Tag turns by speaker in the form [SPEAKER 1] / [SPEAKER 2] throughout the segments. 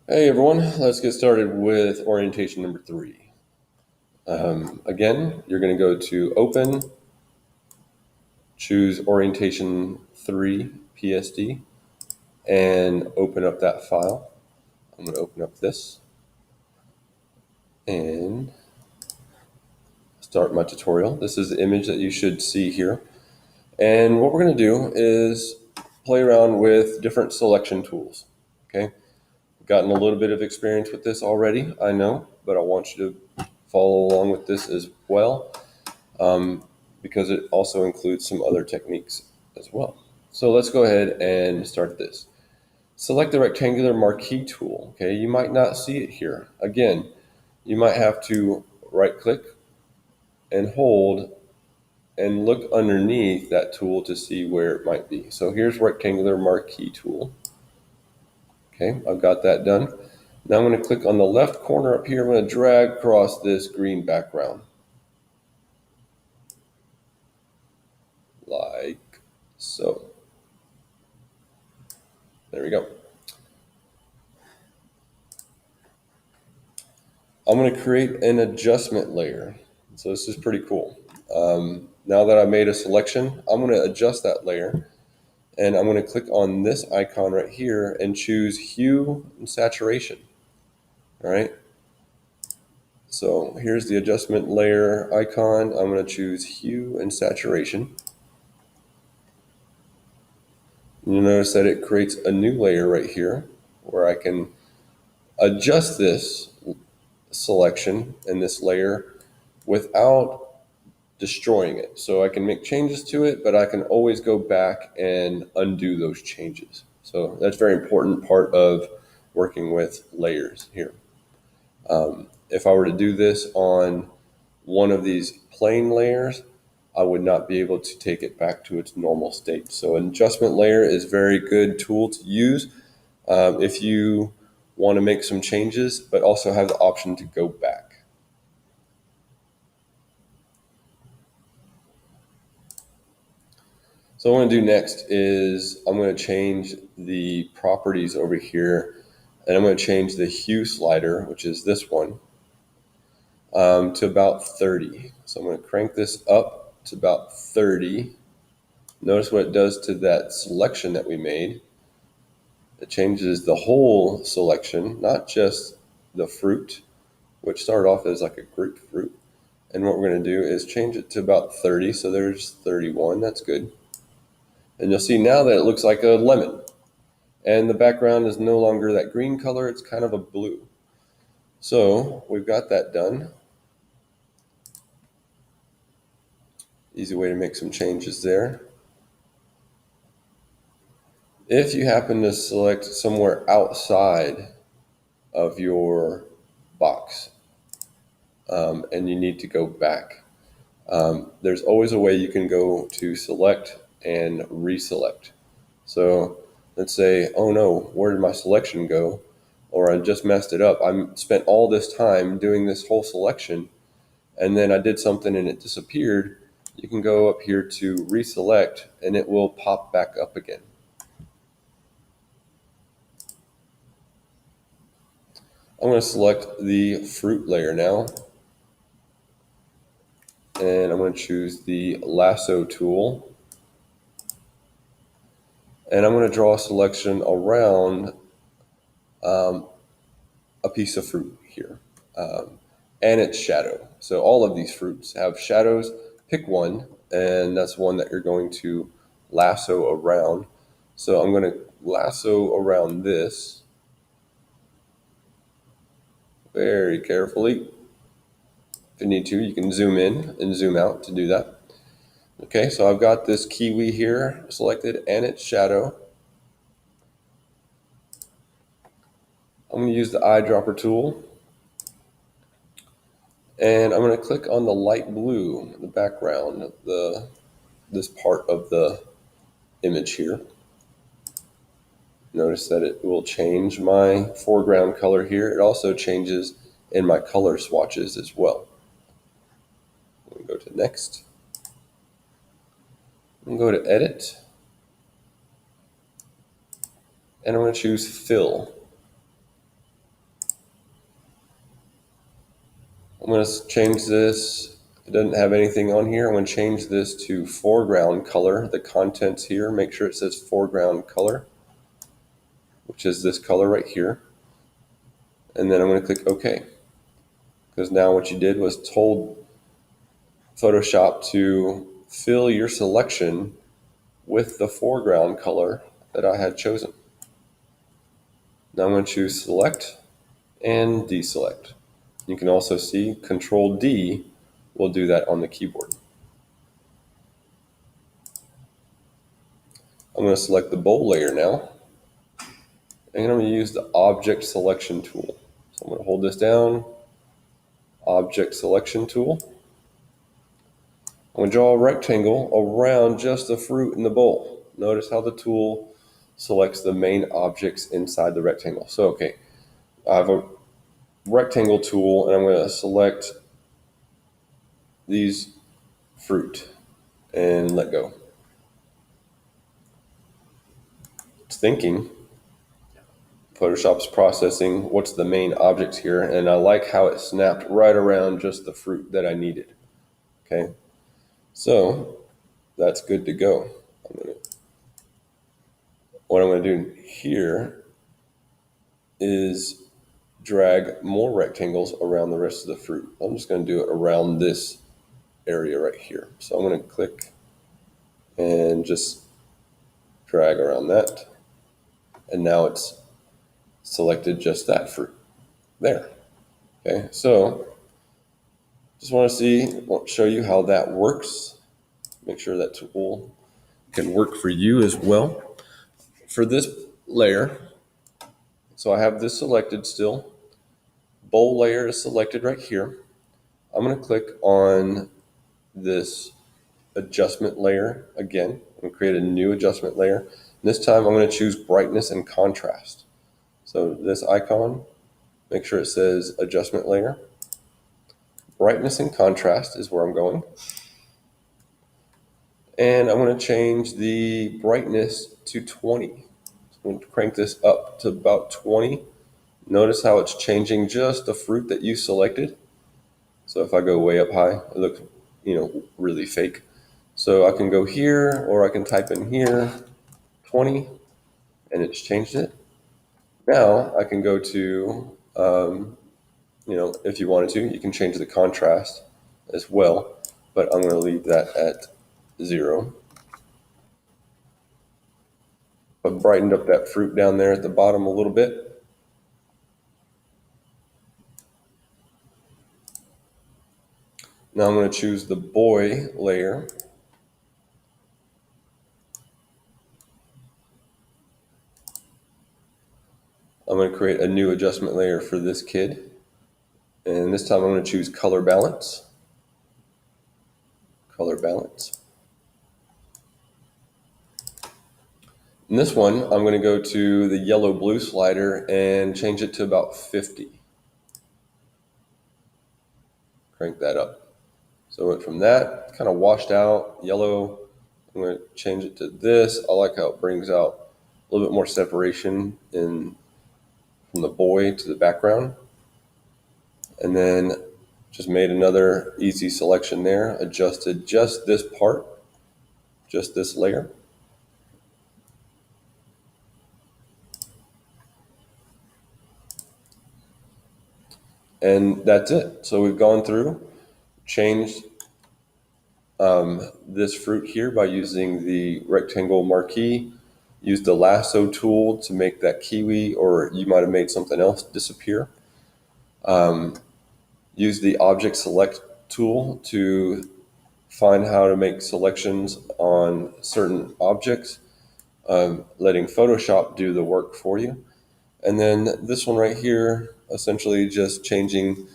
[SPEAKER 1] Hey everyone, let's get started with orientation number 3. Again, you're going to go to Open, choose Orientation 3 PSD, and open up that file. I'm going to open up this and start my tutorial. This is the image that you should see here. And what we're going to do is play around with different selection tools. Okay, I've gotten a little bit of experience with this already, I know, but I want you to follow along with this as well. Because it also includes some other techniques as well. So let's go ahead and start this. Select the rectangular marquee tool. Okay, you might not see it here. Again, you might have to right click and hold and look underneath that tool to see where it might be. So here's rectangular marquee tool. Okay, I've got that done. Now I'm going to click on the left corner up here. I'm going to drag across this green background like so. There we go. I'm going to create an adjustment layer. So this is pretty cool. Now that I made a selection, I'm going to adjust that layer. And I'm going to click on this icon right here and choose hue and saturation. All right. So here's the adjustment layer icon. I'm going to choose hue and saturation. You'll notice that it creates a new layer right here where I can adjust this selection and this layer without destroying it. So I can make changes to it, but I can always go back and undo those changes. So that's a very important part of working with layers here. If I were to do this on one of these plain layers, I would not be able to take it back to its normal state. So an adjustment layer is a very good tool to use if you want to make some changes, but also have the option to go back. So what I'm going to do next is I'm going to change the properties over here, and I'm going to change the hue slider, which is this one, to about 30. So I'm going to crank this up to about 30. Notice what it does to that selection that we made. It changes the whole selection, not just the fruit, which started off as like a grapefruit. And what we're going to do is change it to about 30. So there's 31. That's good. And you'll see now that it looks like a lemon. And the background is no longer that green color, it's kind of a blue. So we've got that done. Easy way to make some changes there. If you happen to select somewhere outside of your box and you need to go back, there's always a way you can go to select and reselect. So let's say, oh no, where did my selection go? Or I just messed it up. I spent all this time doing this whole selection and then I did something and it disappeared. You can go up here to reselect and it will pop back up again. I'm going to select the fruit layer now. And I'm going to choose the lasso tool. And I'm going to draw a selection around a piece of fruit here and its shadow. So all of these fruits have shadows. Pick one, and that's one that you're going to lasso around. So I'm going to lasso around this very carefully. If you need to, you can zoom in and zoom out to do that. Okay, so I've got this kiwi here selected and its shadow. I'm going to use the eyedropper tool. And I'm going to click on the light blue, the background, this part of the image here. Notice that it will change my foreground color here. It also changes in my color swatches as well. I'm going to go to next. I'm going to go to edit. And I'm going to choose fill. I'm going to change this. It doesn't have anything on here. I'm going to change this to foreground color. The contents here, make sure it says foreground color, which is this color right here. And then I'm going to click OK. Because now what you did was told Photoshop to fill your selection with the foreground color that I had chosen. Now I'm going to choose select and deselect. You can also see Control D will do that on the keyboard. I'm going to select the bowl layer now, and I'm going to use the object selection tool. So I'm going to hold this down, object selection tool. I'm going to draw a rectangle around just the fruit in the bowl. Notice how the tool selects the main objects inside the rectangle. So, okay, I have a rectangle tool, and I'm going to select these fruit and let go. It's thinking. Photoshop's processing what's the main objects here, and I like how it snapped right around just the fruit that I needed. Okay, so that's good to go. What I'm going to do here is drag more rectangles around the rest of the fruit. I'm just going to do it around this area right here. So I'm going to click and just drag around that, and now it's selected just that fruit there. Okay, so just want to show you how that works. Make sure that tool can work for you as well. For this layer, so I have this selected still. Bowl layer is selected right here. I'm going to click on this adjustment layer again. I'm going to create a new adjustment layer. And this time I'm going to choose brightness and contrast. So this icon, make sure it says adjustment layer. Brightness and contrast is where I'm going. And I'm going to change the brightness to 20. So I'm going to crank this up to about 20. Notice how it's changing just the fruit that you selected. So if I go way up high, it looks, really fake. So I can go here, or I can type in here 20, and it's changed it. Now I can go to, if you wanted to, you can change the contrast as well, but I'm going to leave that at 0. I've brightened up that fruit down there at the bottom a little bit. Now I'm going to choose the boy layer. I'm going to create a new adjustment layer for this kid. And this time I'm going to choose color balance. Color balance. In this one, I'm going to go to the yellow-blue slider and change it to about 50. Crank that up. So it went from that, kind of washed out, yellow. I'm going to change it to this. I like how it brings out a little bit more separation from the boy to the background. And then just made another easy selection there, adjusted just this part, just this layer. And that's it. So we've gone through, changed this fruit here by using the rectangle marquee, used the lasso tool to make that kiwi, or you might have made something else disappear. Use the object select tool to find how to make selections on certain objects, letting Photoshop do the work for you. And then this one right here, essentially just changing,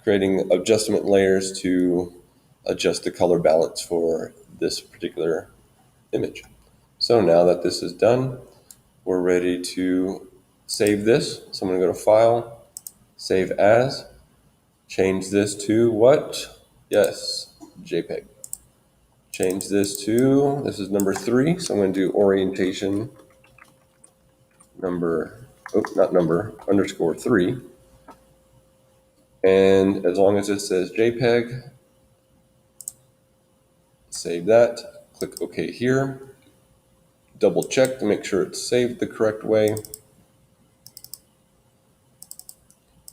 [SPEAKER 1] creating adjustment layers to adjust the color balance for this particular image. So now that this is done, we're ready to save this. So I'm going to go to File, Save As, change this to what? Yes, JPEG. Change this to, this is number 3, so I'm going to do orientation _3. And as long as it says JPEG, save that, click OK here, double check to make sure it's saved the correct way.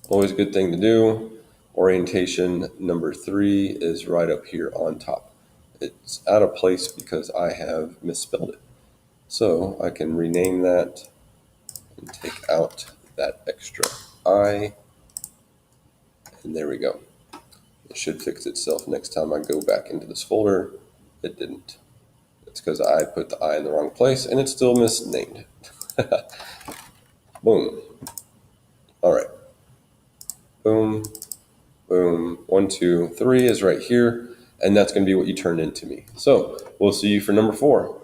[SPEAKER 1] Always a good thing to do. Orientation number 3 is right up here on top. It's out of place because I have misspelled it. So I can rename that and take out that extra I. And there we go. It should fix itself next time I go back into this folder. It didn't. It's because I put the I in the wrong place and it's still misnamed. Boom. All right. Boom. Boom. 1, 2, 3 is right here. And that's going to be what you turn into me. So we'll see you for number 4.